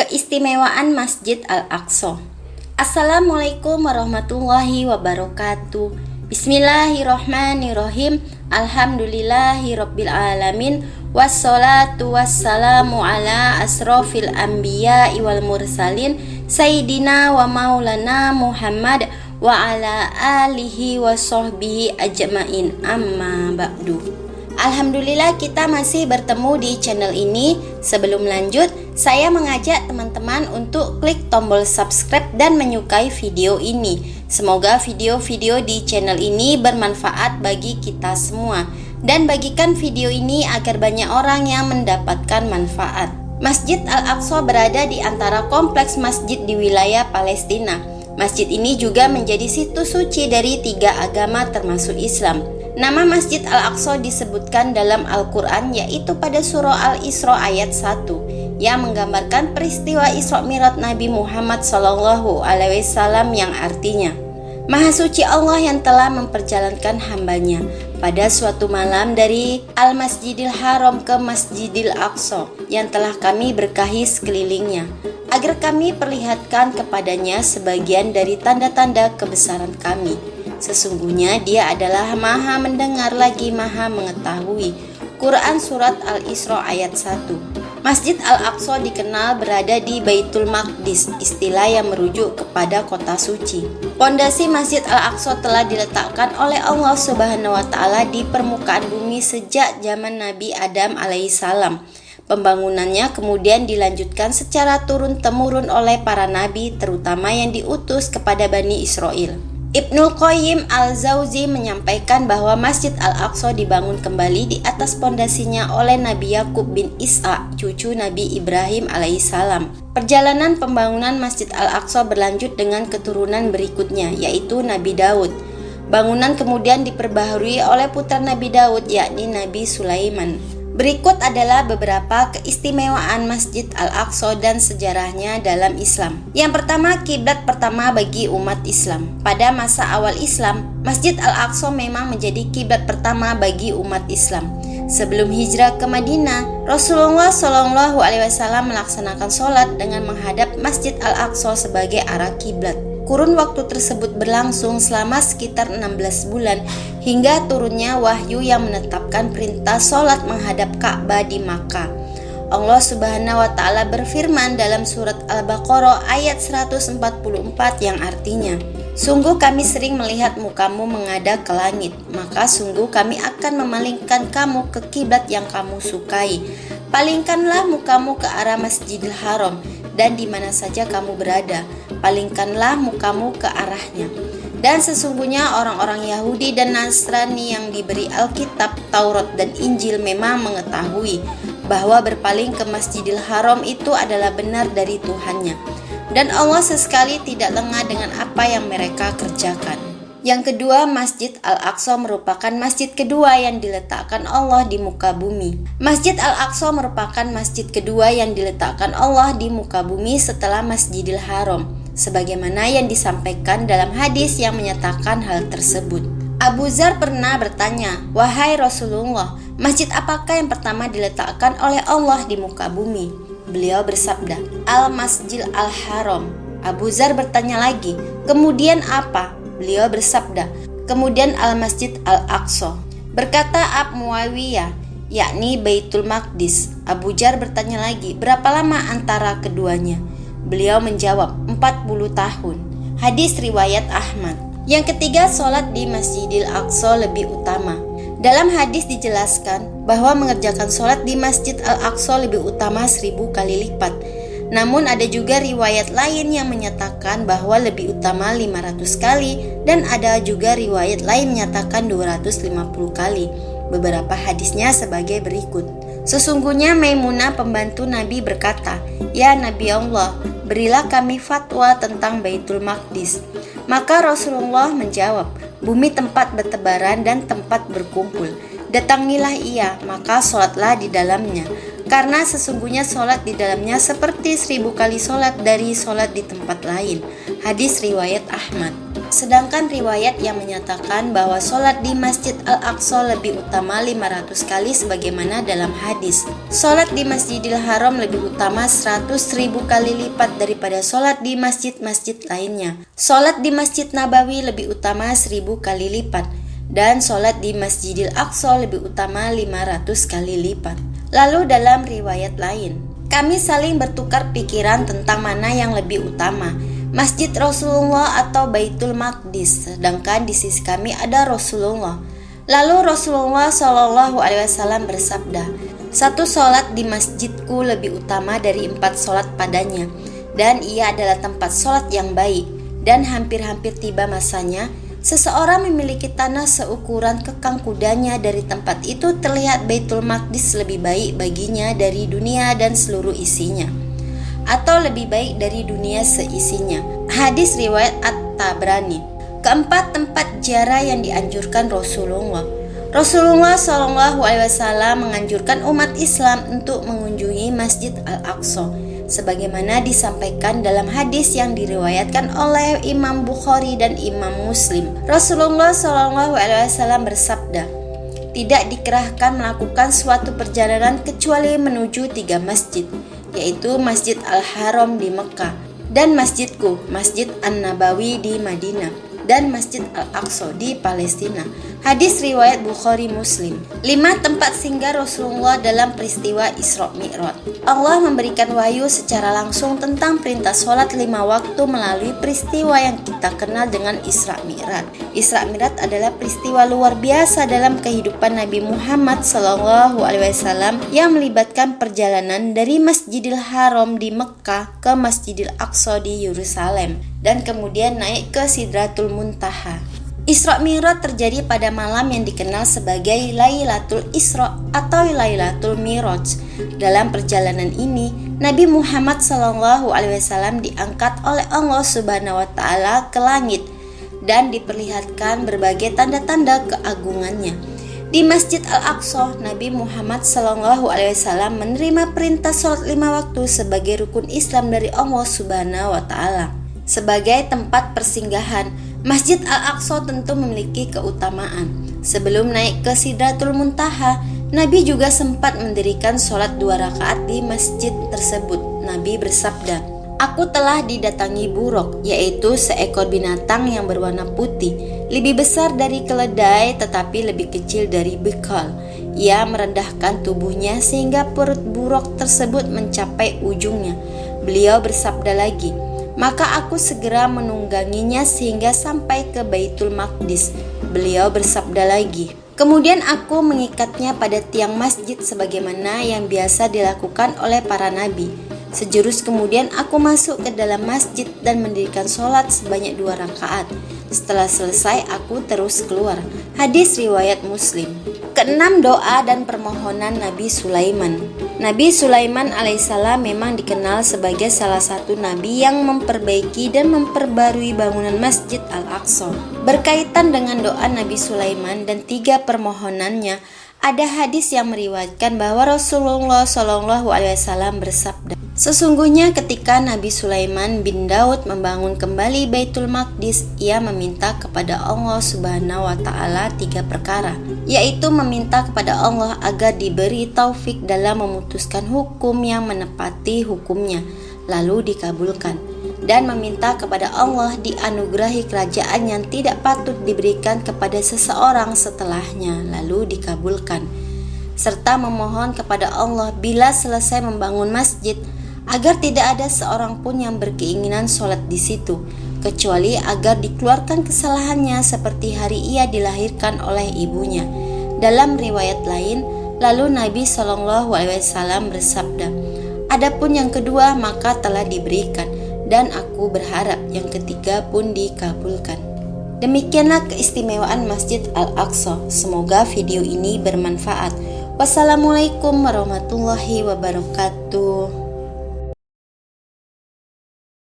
Keistimewaan Masjid Al-Aqsa. Assalamualaikum warahmatullahi wabarakatuh. Bismillahirrahmanirrahim. Alhamdulillahirabbil alamin. Wassalatu wassalamu ala asrofil anbiya wal mursalin Sayyidina wa maulana Muhammad wa ala alihi wa sahbihi ajma'in, amma ba'du. Alhamdulillah kita masih bertemu di channel ini. Sebelum lanjut, saya mengajak teman-teman untuk klik tombol subscribe dan menyukai video ini. Semoga video-video di channel ini bermanfaat bagi kita semua. Dan bagikan video ini agar banyak orang yang mendapatkan manfaat. Masjid Al-Aqsa berada di antara kompleks masjid di wilayah Palestina. Masjid ini juga menjadi situs suci dari 3 agama termasuk Islam. Nama Masjid Al-Aqsa disebutkan dalam Al-Quran, yaitu pada surah Al-Isra ayat 1 yang menggambarkan peristiwa Isra Mi'raj Nabi Muhammad SAW yang artinya, Maha suci Allah yang telah memperjalankan hambanya pada suatu malam dari Al-Masjidil Haram ke Masjidil Aqsa yang telah kami berkahi sekelilingnya, agar kami perlihatkan kepadanya sebagian dari tanda-tanda kebesaran kami. Sesungguhnya dia adalah maha mendengar lagi maha mengetahui. Quran Surat Al-Isra ayat 1. Masjid Al-Aqsa dikenal berada di Baitul Maqdis, istilah yang merujuk kepada kota suci. Pondasi Masjid Al-Aqsa telah diletakkan oleh Allah Subhanahu wa Ta'ala di permukaan bumi sejak zaman Nabi Adam alaihissalam. Pembangunannya kemudian dilanjutkan secara turun-temurun oleh para nabi, terutama yang diutus kepada Bani Israel. Ibnul Qayyim Al-Jauzi menyampaikan bahwa Masjid Al-Aqsa dibangun kembali di atas pondasinya oleh Nabi Yakub bin Ishaq, cucu Nabi Ibrahim alaihissalam. Perjalanan pembangunan Masjid Al-Aqsa berlanjut dengan keturunan berikutnya, yaitu Nabi Daud. Bangunan kemudian diperbaharui oleh putra Nabi Daud, yakni Nabi Sulaiman. Berikut adalah beberapa keistimewaan Masjid Al-Aqsa dan sejarahnya dalam Islam. Yang pertama, kiblat pertama bagi umat Islam. Pada masa awal Islam, Masjid Al-Aqsa memang menjadi kiblat pertama bagi umat Islam. Sebelum hijrah ke Madinah, Rasulullah SAW melaksanakan sholat dengan menghadap Masjid Al-Aqsa sebagai arah kiblat. Kurun waktu tersebut berlangsung selama sekitar 16 bulan hingga turunnya wahyu yang menetapkan perintah sholat menghadap Ka'bah di Makkah. Allah Subhanahu wa Ta'ala berfirman dalam surat Al-Baqarah ayat 144 yang artinya, sungguh kami sering melihat mukamu menghadap ke langit, maka sungguh kami akan memalingkan kamu ke kiblat yang kamu sukai. Palingkanlah mukamu ke arah Masjidil Haram dan di mana saja kamu berada, palingkanlah mukamu ke arahnya. Dan sesungguhnya orang-orang Yahudi dan Nasrani yang diberi Alkitab, Taurat dan Injil memang mengetahui bahwa berpaling ke Masjidil Haram itu adalah benar dari Tuhannya, dan Allah sesekali tidak lengah dengan apa yang mereka kerjakan. Yang kedua, Masjid Al-Aqsa merupakan masjid kedua yang diletakkan Allah di muka bumi. Masjid Al-Aqsa merupakan masjid kedua yang diletakkan Allah di muka bumi setelah Masjidil Haram, sebagaimana yang disampaikan dalam hadis yang menyatakan hal tersebut. Abu Dzar pernah bertanya, "Wahai Rasulullah, masjid apakah yang pertama diletakkan oleh Allah di muka bumi?" Beliau bersabda, "Al-Masjid Al-Haram." Abu Dzar bertanya lagi, "Kemudian apa?" Beliau bersabda, "Kemudian Al-Masjid Al-Aqsa." Berkata Abu Muawiyah, yakni Baitul Maqdis. Abu Dzar bertanya lagi, "Berapa lama antara keduanya?" Beliau menjawab, 40 tahun. Hadis riwayat Ahmad. Yang ketiga, sholat di Masjidil Aqsa lebih utama. Dalam hadis dijelaskan bahwa mengerjakan sholat di Masjid Al-Aqsa lebih utama 1000 kali lipat. Namun ada juga riwayat lain yang menyatakan bahwa lebih utama 500 kali dan ada juga riwayat lain menyatakan 250 kali. Beberapa hadisnya sebagai berikut. Sesungguhnya Maimunah pembantu Nabi berkata, "Ya Nabi Allah, berilah kami fatwa tentang Baitul Maqdis." Maka Rasulullah menjawab, "Bumi tempat bertebaran dan tempat berkumpul. Datangilah ia, maka sholatlah di dalamnya. karena sesungguhnya sholat di dalamnya seperti 1000 kali sholat dari sholat di tempat lain. Hadis riwayat Ahmad. Sedangkan riwayat yang menyatakan bahwa sholat di Masjid Al-Aqsa lebih utama 500 kali sebagaimana dalam hadis. Sholat di Masjidil Haram lebih utama 100.000 kali lipat daripada sholat di masjid-masjid lainnya. Sholat di Masjid Nabawi lebih utama 1000 kali lipat. Dan sholat di Masjidil Aqsa lebih utama 500 kali lipat. Lalu dalam riwayat lain, kami saling bertukar pikiran tentang mana yang lebih utama, Masjid Rasulullah atau Baitul Maqdis, sedangkan di sisi kami ada Rasulullah. Lalu Rasulullah SAW bersabda, satu sholat di masjidku lebih utama dari 4 sholat padanya, dan ia adalah tempat sholat yang baik. Dan hampir-hampir tiba masanya, seseorang memiliki tanah seukuran kekang kudanya. Dari tempat itu terlihat Baitul Maqdis lebih baik baginya dari dunia dan seluruh isinya, atau lebih baik dari dunia seisinya. Hadis riwayat At-Tabrani. Keempat, tempat ziarah yang dianjurkan Rasulullah. Rasulullah SAW menganjurkan umat Islam untuk mengunjungi Masjid Al-Aqsa, sebagaimana disampaikan dalam hadis yang diriwayatkan oleh Imam Bukhari dan Imam Muslim. Rasulullah SAW bersabda, tidak dikerahkan melakukan suatu perjalanan kecuali menuju 3 masjid, yaitu Masjid Al-Haram di Mekah, dan masjidku, Masjid An-Nabawi di Madinah, dan Masjid Al-Aqsa di Palestina. Hadis riwayat Bukhari Muslim. 5. Tempat singgah Rasulullah dalam peristiwa Isra Mi'raj. Allah memberikan wahyu secara langsung tentang perintah sholat 5 waktu melalui peristiwa yang kita kenal dengan Isra Mi'raj. Isra Mi'raj adalah peristiwa luar biasa dalam kehidupan Nabi Muhammad SAW yang melibatkan perjalanan dari Masjidil Haram di Mekah ke Masjidil Aqsa di Yerusalem, dan kemudian naik ke Sidratul Muntaha. Isra Mi'raj terjadi pada malam yang dikenal sebagai Lailatul Isra atau Lailatul Mi'raj. Dalam perjalanan ini, Nabi Muhammad SAW diangkat oleh Allah Subhanahu wa Ta'ala ke langit dan diperlihatkan berbagai tanda-tanda keagungannya. Di Masjid Al-Aqsa, Nabi Muhammad SAW menerima perintah sholat 5 waktu sebagai rukun Islam dari Allah Subhanahu wa Ta'ala. Sebagai tempat persinggahan, Masjid Al-Aqsa tentu memiliki keutamaan. Sebelum naik ke Sidratul Muntaha, Nabi juga sempat mendirikan sholat 2 rakaat di masjid tersebut. Nabi bersabda, aku telah didatangi buruk, yaitu seekor binatang yang berwarna putih, lebih besar dari keledai tetapi lebih kecil dari bekal. Ia merendahkan tubuhnya sehingga perut buruk tersebut mencapai ujungnya. Beliau bersabda lagi, maka aku segera menungganginya sehingga sampai ke Baitul Maqdis. Beliau bersabda lagi, kemudian aku mengikatnya pada tiang masjid sebagaimana yang biasa dilakukan oleh para nabi. Sejurus kemudian aku masuk ke dalam masjid dan mendirikan sholat sebanyak 2 rakaat. Setelah selesai aku terus keluar. Hadis riwayat Muslim. Keenam, doa dan permohonan Nabi Sulaiman. Nabi Sulaiman alaihissalam memang dikenal sebagai salah satu nabi yang memperbaiki dan memperbarui bangunan Masjid Al-Aqsa. Berkaitan dengan doa Nabi Sulaiman dan 3 permohonannya, ada hadis yang meriwayatkan bahwa Rasulullah SAW bersabda, sesungguhnya ketika Nabi Sulaiman bin Daud membangun kembali Baitul Maqdis, ia meminta kepada Allah Subhanahu wa Ta'ala 3 perkara, yaitu meminta kepada Allah agar diberi taufik dalam memutuskan hukum yang menepati hukumnya, lalu dikabulkan, dan meminta kepada Allah dianugerahi kerajaan yang tidak patut diberikan kepada seseorang setelahnya, lalu dikabulkan, serta memohon kepada Allah bila selesai membangun masjid agar tidak ada seorang pun yang berkeinginan sholat di situ, kecuali agar dikeluarkan kesalahannya seperti hari ia dilahirkan oleh ibunya. Dalam riwayat lain, lalu Nabi SAW bersabda, adapun yang kedua maka telah diberikan, dan aku berharap yang ketiga pun dikabulkan. Demikianlah keistimewaan Masjid Al-Aqsa. Semoga video ini bermanfaat. Wassalamualaikum warahmatullahi wabarakatuh.